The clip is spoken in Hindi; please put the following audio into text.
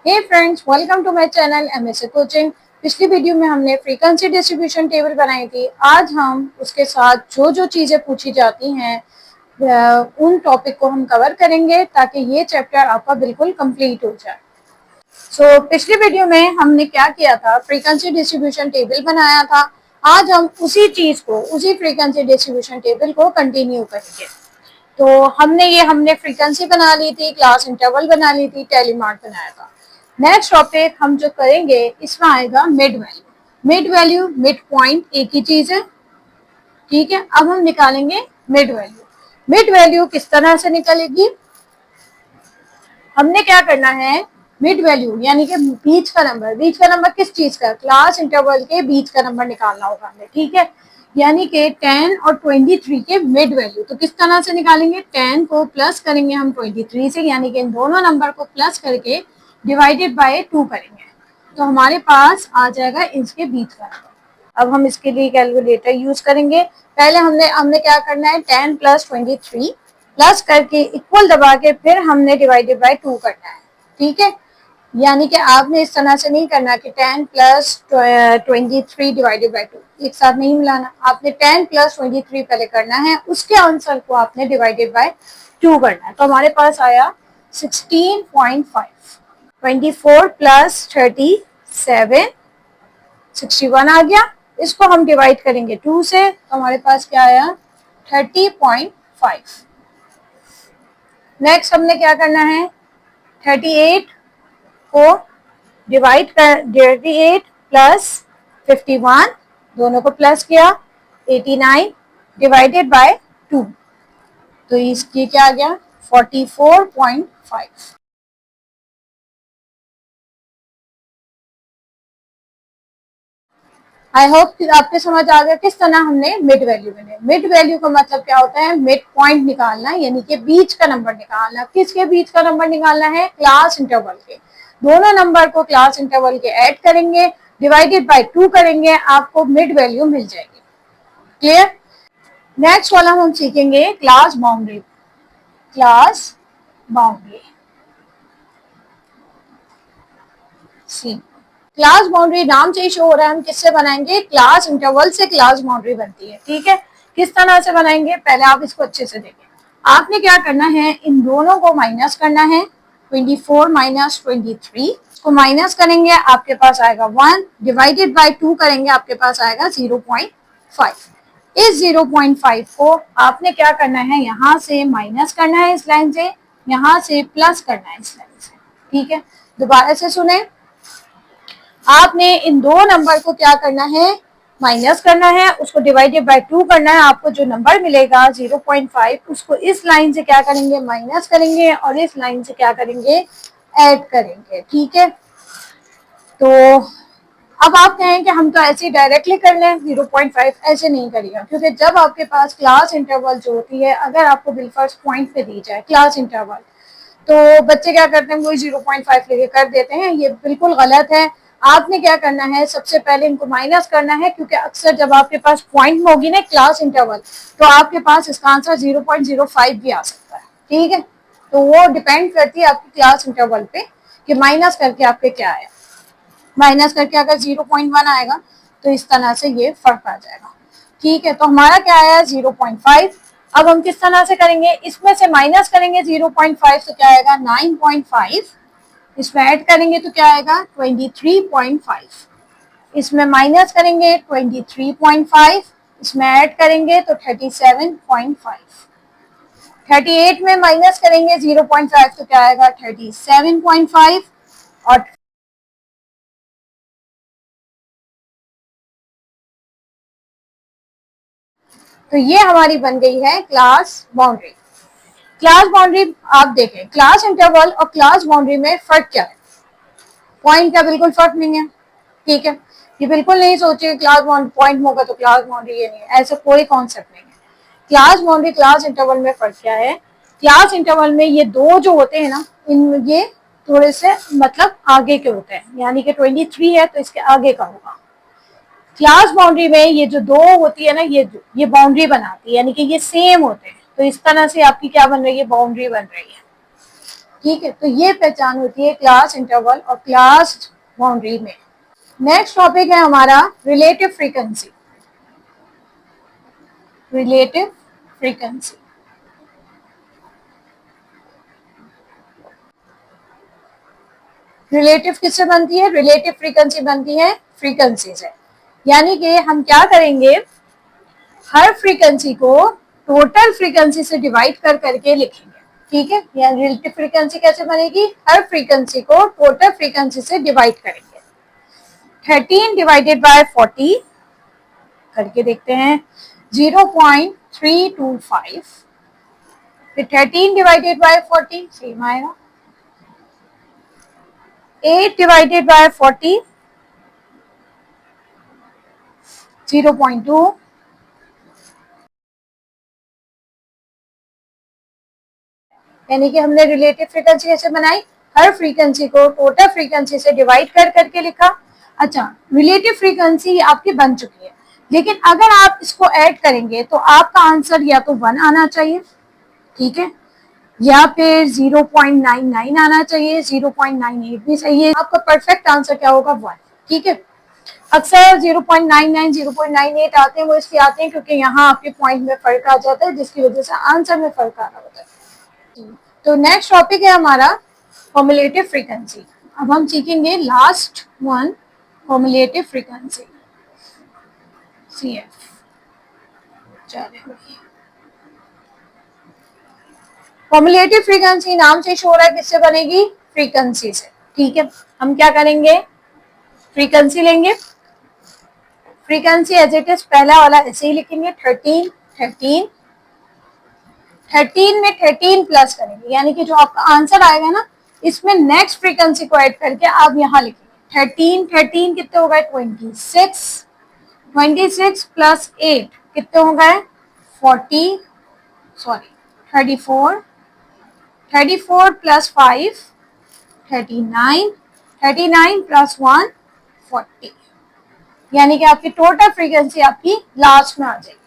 Hey friends, welcome to my channel MSA coaching. पिछली वीडियो में हमने फ्रीक्वेंसी डिस्ट्रीब्यूशन टेबल बनाई थी। आज हम उसके साथ जो जो चीज़ें पूछी जाती हैं उन टॉपिक को हम कवर करेंगे ताकि ये चैप्टर आपका बिल्कुल कंप्लीट हो जाए। पिछली वीडियो में हमने क्या किया था, फ्रीक्वेंसी डिस्ट्रीब्यूशन टेबल बनाया था। आज हम उसी चीज़ को, उसी फ्रीक्वेंसी डिस्ट्रीब्यूशन टेबल को कंटिन्यू करेंगे। तो हमने फ्रीक्वेंसी बना ली थी, क्लास इंटरवल बना ली थी, टेली मार्क बनाया था। नेक्स्ट टॉपिक हम जो करेंगे इसमें आएगा mid value. Mid value, mid point एक ही चीज है, ठीक है। अब हम निकालेंगे मिड वैल्यू। मिड वैल्यू किस तरह से निकलेगी, हमने क्या करना है, मिड वैल्यू यानी कि बीच का नंबर। बीच का नंबर किस चीज का, क्लास इंटरवल के बीच का नंबर निकालना होगा हमें, ठीक है। यानी कि 10 और 23 के मिड वैल्यू तो किस तरह से निकालेंगे, 10 को प्लस करेंगे हम 23 से, यानी कि इन दोनों नंबर को प्लस करके डिवाइडेड बाय 2 करेंगे तो हमारे पास आ जाएगा इसके बीच का नंबर। अब हम इसके लिए कैलकुलेटर यूज करेंगे। पहले हमने हमने क्या करना है, 10 प्लस 23 प्लस करके इक्वल दबा के फिर हमने डिवाइडेड बाय 2 करना है, ठीक है। यानी कि आपने इस तरह से नहीं करना कि 10 प्लस 23 डिवाइडेड बाय 2 एक साथ नहीं मिलाना। आपने 10 प्लस 23 पहले करना है, उसके आंसर को आपने डिवाइडेड बाय 2 करना है। तो हमारे पास आया 16.5। 24 प्लस 37 61 आ गया। इसको हम डिवाइड करेंगे 2 से तो हमारे पास क्या आया, 30.5। नेक्स्ट हमने क्या करना है, 38 को डिवाइड कर, 38 प्लस 51 दोनों को प्लस किया, 89 डिवाइडेड बाय 2 तो इसकी क्या आ गया, 44.5। आई होप कि आपके समझ आ गया किस तरह हमने मिड वैल्यू बने। मिड वैल्यू का मतलब क्या होता है, मिड पॉइंट निकालना, यानी कि बीच का नंबर निकालना। किसके बीच का नंबर निकालना है, क्लास इंटरवल के। दोनों नंबर को क्लास इंटरवल के ऐड करेंगे, डिवाइडेड बाय 2 करेंगे, आपको मिड वैल्यू मिल जाएगी। क्लियर। नेक्स्ट वाला हम सीखेंगे क्लास बाउंड्री। क्लास बाउंड्री सी, क्लास बाउंड्री नाम से ही शो हो रहा है, हम किससे बनाएंगे, क्लास इंटरवल से क्लास बाउंड्री बनती है, ठीक है। किस तरह से बनाएंगे, पहले आप इसको अच्छे से देखें। आपने क्या करना है, इन दोनों को माइनस करना है। 24 माइनस 23 को माइनस करेंगे, आपके पास आएगा 1 डिवाइडेड बाय 2 करेंगे, आपके पास आएगा 0.5। इस 0.5 को आपने क्या करना है, यहाँ से माइनस करना है, इस लाइन से, यहाँ से प्लस करना है इस लाइन से, ठीक है। दोबारा से सुने, आपने इन दो नंबर को क्या करना है, माइनस करना है, उसको डिवाइडेड बाय 2 करना है। आपको जो नंबर मिलेगा 0.5 उसको इस लाइन से क्या करेंगे, माइनस करेंगे, और इस लाइन से क्या करेंगे, ऐड करेंगे, ठीक है। तो अब आप कहें कि हम तो ऐसे ही डायरेक्टली कर लें, 0.5 ऐसे नहीं करिएगा, क्योंकि जब आपके पास क्लास इंटरवल जो होती है, अगर आपको बिलफर्स्ट पॉइंट पे दी जाए क्लास इंटरवल, तो बच्चे क्या करते हैं, वही 0.5 लेके कर देते हैं, ये बिल्कुल गलत है। आपने क्या करना है, सबसे पहले इनको माइनस करना है, क्योंकि अक्सर जब आपके पास पॉइंट होगी ना क्लास इंटरवल, तो आपके पास इसका आंसर 0.05 भी आ सकता है, ठीक है। तो वो डिपेंड करती है आपकी क्लास इंटरवल पे कि माइनस करके आपके क्या आया। माइनस करके अगर 0.1 आएगा तो इस तरह से ये फर्क आ जाएगा, ठीक है। तो हमारा क्या आया, 0.5। अब हम किस तरह से करेंगे, इसमें से माइनस करेंगे 0.5 तो क्या आएगा, 9.5। इसमें ऐड करेंगे तो क्या आएगा, 23.5। इसमें माइनस करेंगे 23.5, इसमें ऐड करेंगे तो 37.5। 38 में माइनस करेंगे 0.5 तो क्या आएगा, 37.5। और तो ये हमारी बन गई है क्लास बाउंड्री। क्लास बाउंड्री आप देखें, क्लास इंटरवल और क्लास बाउंड्री में फर्क क्या है, पॉइंट का बिल्कुल फर्क नहीं है, ठीक है। ये बिल्कुल नहीं सोचिए क्लास पॉइंट होगा तो क्लास बाउंड्री, ये नहीं है, ऐसा कोई कॉन्सेप्ट नहीं है। क्लास बाउंड्री क्लास इंटरवल में फर्क क्या है, क्लास इंटरवल में ये दो जो होते हैं ना, इन ये थोड़े से मतलब आगे के होते हैं, यानी कि 23 है तो इसके आगे का होगा। क्लास बाउंड्री में ये जो दो होती है ना, ये बाउंड्री बनाती है, यानी कि ये सेम होते हैं, तो इस तरह से आपकी क्या बन रही है, बाउंड्री बन रही है। ठीक है, तो ये पहचान होती है क्लास इंटरवल और क्लास बाउंड्री में। नेक्स्ट टॉपिक है हमारा relative frequency. Relative frequency, relative किससे बनती है? रिलेटिव फ्रीक्वेंसी बनती है फ्रीक्वेंसी से। यानी कि हम क्या करेंगे, हर फ्रीक्वेंसी को टोटल फ्रीक्वेंसी से डिवाइड कर करके लिखेंगे। ठीक है, या रिलेटिव फ्रीक्वेंसी कैसे बनेगी? हर फ्रीक्वेंसी को टोटल फ्रीक्वेंसी से डिवाइड करेंगे। 13 डिवाइडेड बाय 40 करके देखते हैं, 0.325। फिर 13 डिवाइडेड बाय 40 सेम आएगा। 8 डिवाइडेड बाय 40 0.2। यानी कि हमने रिलेटिव फ्रीक्वेंसी कैसे बनाई? हर फ्रीक्वेंसी को टोटल फ्रीक्वेंसी से डिवाइड कर करके लिखा। अच्छा, रिलेटिव फ्रीक्वेंसी आपकी बन चुकी है, लेकिन अगर आप इसको ऐड करेंगे तो आपका आंसर या तो 1 आना चाहिए, ठीक है, या फिर 0.99 आना चाहिए, 0.98 भी सही है। आपका परफेक्ट आंसर क्या होगा? 1। ठीक है, अक्सर 0.99 0.98 आते हैं, वो इसलिए आते हैं क्योंकि यहाँ आपके पॉइंट में फर्क आ जाता है, जिसकी वजह से आंसर में फर्क आ रहा होता है। तो नेक्स्ट टॉपिक है हमारा कॉम्युलेटिव फ्रीक्वेंसी। अब हम सीखेंगे last one, cumulative frequency, CF। चलिए, कॉम्युलेटिव फ्रीक्वेंसी नाम से शो रहा है किससे बनेगी? फ्रीक्वेंसी से। ठीक है, हम क्या करेंगे, फ्रीक्वेंसी लेंगे, फ्रीक्वेंसी एज इट इज पहला वाला ऐसे ही लिखेंगे, 13 13 13 में 13 प्लस करेंगे, यानी कि जो आपका आंसर आएगा ना, इसमें नेक्स्ट फ्रीक्वेंसी को ऐड करके आप यहाँ लिखेंगे 13 13 कितने हो गए? 26 26 प्लस 8 कितने हो गए? 40 सॉरी 34 34 प्लस 5 39 39 प्लस 1 40। यानी कि आपकी टोटल फ्रीक्वेंसी आपकी लास्ट में आ जाएगी।